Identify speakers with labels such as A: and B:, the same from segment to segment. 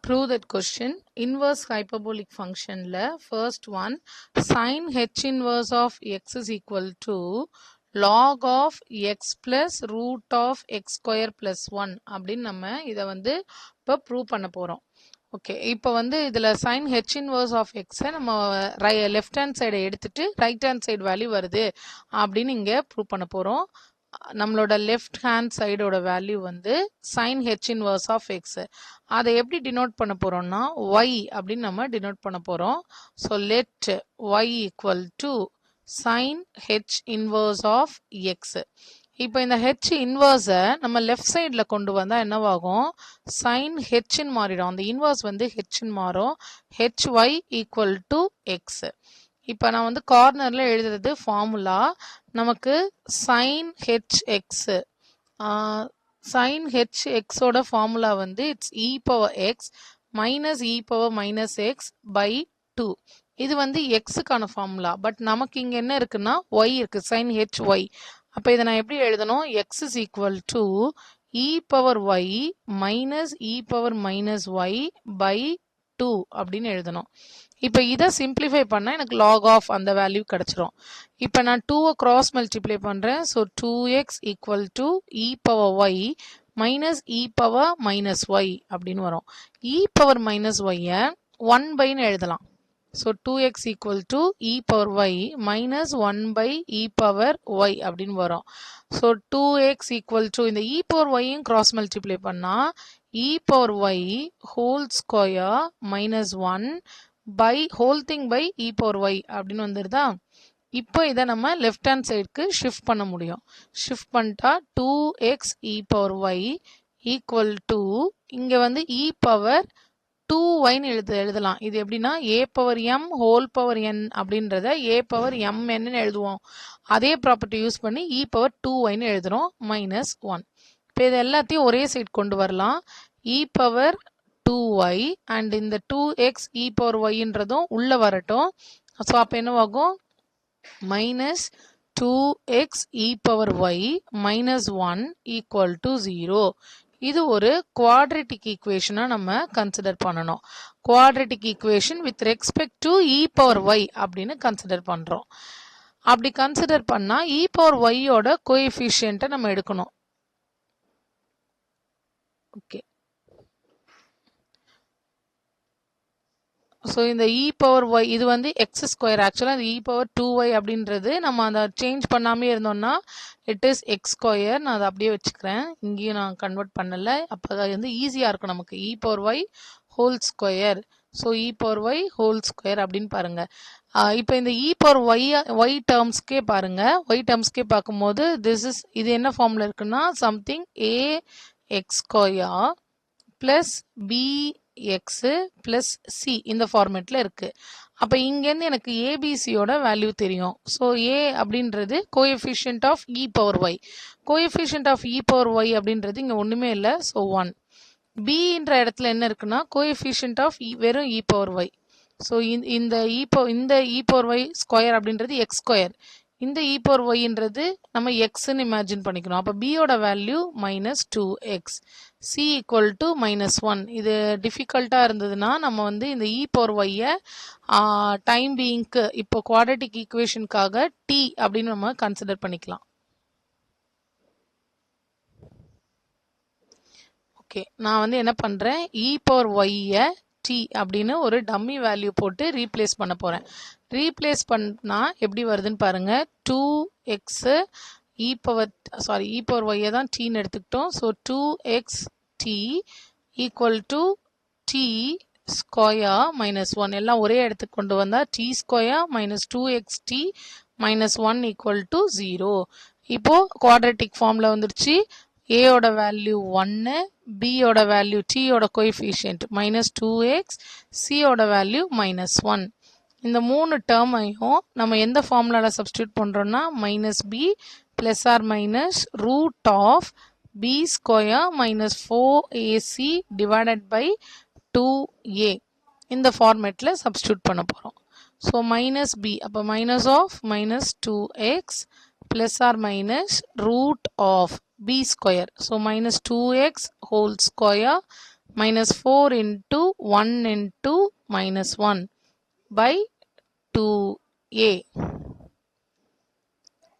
A: Prove that question. Inverse hyperbolic function la first one sin h inverse of x is equal to log of x plus root of x square plus 1 அப்படின்னு நம்ம இதை வந்து இப்போ prove பண்ண போகிறோம். Okay, இப்போ வந்து இதில் sin h inverse of x நம்ம லெஃப்ட் ஹேண்ட் சைடை எடுத்துட்டு ரைட் ஹேண்ட் சைடு வேல்யூ வருது அப்படின்னு இங்கே ப்ரூவ் பண்ண போகிறோம். நம்மளோட லெஃப்ட் ஹேண்ட் சைடோட வேல்யூ வந்து sin h inverse of x. அதை எப்படி டினோட் பண்ண போறோம்னா y அப்படின்னு நம்ம டினோட் பண்ண போறோம். So let y equal to sin h inverse of x. இப்போ இந்த h இன்வர்ஸை நம்ம லெஃப்ட் சைடில் கொண்டு வந்தால் என்னவாகும், sin h மாறிடும். அந்த இன்வர்ஸ் வந்து h மாறும். hy equal to x. இப்போ நான் வந்து கார்னரில் எழுதுறது ஃபார்முலா. நமக்கு sin hx sin hxோட ஃபார்முலா வந்து it's e power x minus e power minus x by 2. இது வந்து எக்ஸுக்கான ஃபார்முலா. பட் நமக்கு இங்கே என்ன இருக்குன்னா y இருக்கு, sin hy. அப்போ இதை நான் எப்படி எழுதணும், x is equal to e power y minus e power minus y by 2 அப்படின்னு எழுதணும். இப்போ இதை சிம்பிளிஃபை பண்ணால் எனக்கு log ஆஃப் அந்த வேல்யூ கிடச்சிரும். இப்போ நான் 2வை கிராஸ் மல்டிப்ளை பண்ணுறேன். So 2x equal to e power y minus e power minus y அப்படின்னு வரும். இ பவர் மைனஸ் ஒய்யை 1 பைன்னு எழுதலாம். So 2x equal to e power y minus 1 by e power y அப்படின்னு வரும். ஸோ 2x ஈக்குவல் டு இந்த இ பவர் ஒய்யும் கிராஸ் மல்டிப்ளை பண்ணால் e power y whole square minus 1 by whole thing by e power y அப்படின்னு வந்துருதா. இப்போ இதை நம்ம left hand சைடுக்கு ஷிஃப்ட் பண்ண முடியும். ஷிஃப்ட் பண்ணிட்டா 2x e power y equal to இங்கே வந்து இ பவர் 2yன்னு எழுதலாம். இது எப்படின்னா a power m whole power n அப்படின்றத ஏ பவர் mnன்னு எழுதுவோம். அதே ப்ராப்பர்ட்டி யூஸ் பண்ணி இ பவர் 2yன்னு எழுதுறோம் மைனஸ் 1. இப்போ இது எல்லாத்தையும் ஒரே சைட் கொண்டு வரலாம். இ பவர் 2y அண்ட் இந்த 2x e பவர் yன்றதும் உள்ள வரட்டும். ஸோ அப்போ என்னவாகும், minus 2x e power y minus 1 equal to 0. இது ஒரு குவாட்ரட்டிக் ஈக்குவேஷனாக நம்ம கன்சிடர் பண்ணணும். Quadratic equation with respect to e power y அப்படின்னு கன்சிடர் பண்ணுறோம். அப்படி கன்சிடர் பண்ணால் இ பவர் ஒய்யோட கோஎஃபிஷியன்ட்டை நம்ம எடுக்கணும். ஓகே, ஸோ இந்த இ பவர் ஒய் இது வந்து எக்ஸ் ஸ்கொயர். ஆக்சுவலாக இந்த இ பவர் 2y அப்படின்றது நம்ம அதை சேஞ்ச் பண்ணாமே இருந்தோம்னா இட் இஸ் எக்ஸ் ஸ்கொயர். நான் அதை அப்படியே வச்சுக்கிறேன், இங்கேயும் நான் கன்வெர்ட் பண்ணலை. அப்போ அது வந்து ஈஸியாக இருக்கும் நமக்கு. E power y whole square. So e power y whole square அப்படின்னு பாருங்கள். இப்போ இந்த இ பவர் ஒய் டேர்ம்ஸ்க்கே பாருங்கள். ஒய் டேர்ம்ஸ்க்கே பார்க்கும்போது இது என்ன ஃபார்மில் இருக்குன்னா something A X square plus B X plus C இந்த ஃபார்மேட்டில் இருக்குது. அப்போ இங்கேருந்து எனக்கு ஏபிசியோட வேல்யூ தெரியும். ஸோ ஏ அப்படின்றது coefficient of e power y. Coefficient of e power y அப்படின்றது இங்கே ஒன்றுமே இல்லை. ஸோ 1. பின்ற இடத்துல என்ன இருக்குன்னா கோஎஃபிஷியன்ட் ஆஃப் வெறும் இ பவர் ஒய். ஸோ இந்த இ பவர் ஒய் ஸ்கொயர் அப்படின்றது எக்ஸ் ஸ்கொயர். இந்த இ பவர் ஒய்ன்றது நம்ம எக்ஸ்ன்னு இமேஜின் பண்ணிக்கணும். அப்போ பியோட value minus 2x, C equal to minus 1. இது டிஃபிகல்ட்டாக இருந்ததுன்னா நம்ம வந்து இந்த இ பவர் ஒய்யை டைம் பீயிங்க்கு இப்போ குவாட்ரட்டிக் ஈக்குவேஷனுக்காக டி அப்படின்னு நம்ம கன்சிடர் பண்ணிக்கலாம். ஓகே, நான் வந்து என்ன பண்ணுறேன், இ பவர் ஒய்யை டி அப்படின்னு ஒரு டம்மி வேல்யூ போட்டு ரீப்ளேஸ் பண்ண போகிறேன். ரீப்ளேஸ் பண்ணால் எப்படி வருதுன்னு பாருங்கள். 2x இ பவர் ஒய்யை தான் டீன்னு எடுத்துக்கிட்டோம். So 2x t equal to t square minus 1. எல்லாம் ஒரே இடத்துக்கு கொண்டு வந்தால் t square minus 2xt minus 1 equal to 0. இப்போது குவாட்ரட்டிக் ஃபார்மில் வந்துருச்சு. ஏயோட வேல்யூ 1, பியோட வேல்யூ டியோட கோஎஃபிஷியன்ட் மைனஸ் 2x, சியோட வேல்யூ மைனஸ் 1. இந்த 3 டேர்மையும் நம்ம எந்த ஃபார்முலாவில் சப்ஸ்டியூட் பண்ணுறோன்னா minus b plus or minus root of b square minus 4ac divided by 2a இந்த ஃபார்மேட்டில் சப்ஸ்டியூட் பண்ண போகிறோம். ஸோ மைனஸ் பி, அப்போ minus of minus 2x plus or minus root of b square. So minus 2x whole square minus 4 into 1 into minus 1 by 2a.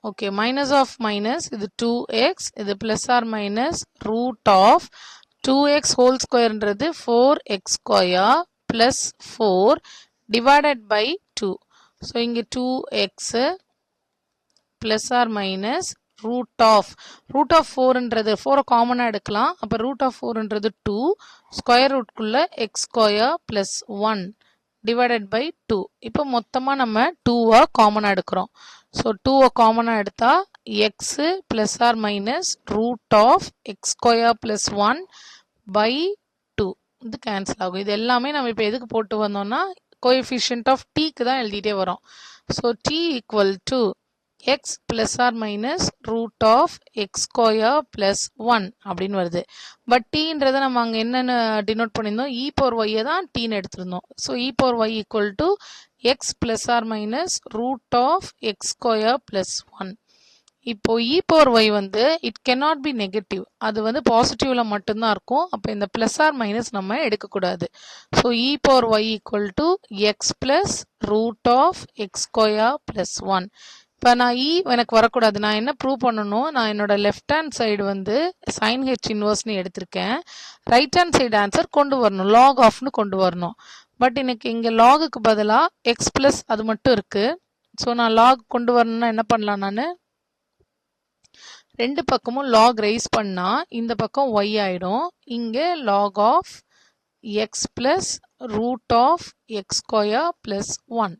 A: Okay, minus of minus, இது 2x, இது plus or minus root of 2x whole square என்றது 4x square plus 4 divided by 2. So, இங்க 2x plus or minus root of 4 என்றது 4 common எடுக்கலாம். அப்ப root of 4 என்றது 2 square root குள்ள x square plus 1 divided by 2. இப்போ மொத்தமா நம்ம 2 common எடுக்கிறோம். So 2 common எடுத்தா x plus or minus root of x square plus 1 by 2. இது cancel ஆகும். இது எல்லாமே நம்ம இப்போ எதுக்கு போட்டு வந்தோம்னா coefficient of t தான் எழுதிட்டே வரோம். So t equal to x plus or minus root of x square plus 1 அப்படின்னு வருது. பட் tன்றதை நம்ம அங்கே என்னென்னு டினோட் பண்ணியிருந்தோம், e power y தான் tன்னு எடுத்திருந்தோம். So e power y equal to x plus or minus root of x square plus 1. இப்போ e power y வந்து இட் cannot be நெகட்டிவ், அது வந்து பாசிட்டிவ்ல மட்டும்தான் இருக்கும். அப்போ இந்த பிளஸ் ஆர் மைனஸ் நம்ம எடுக்கக்கூடாது. So e power y equal to x plus root of x square plus 1. இப்போ நான் எனக்கு வரக்கூடாது. நான் என்ன ப்ரூவ் பண்ணணும், நான் என்னோட லெஃப்ட் ஹேண்ட் சைடு வந்து சைன் ஹெச் இன்வர்ஸ்னு எடுத்திருக்கேன். ரைட் ஹேண்ட் சைடு ஆன்சர் கொண்டு வரணும், லாக் ஆஃப்னு கொண்டு வரணும். பட் எனக்கு இங்கே லாகுக்கு பதிலாக எக்ஸ் ப்ளஸ் அது மட்டும் இருக்கு. ஸோ நான் லாக் கொண்டு வரணும்னா என்ன பண்ணலாம், நான் ரெண்டு பக்கமும் லாக் ரைஸ் பண்ணா இந்த பக்கம் ஒய் ஆயிடும். இங்கே log of x plus root of x square plus 1.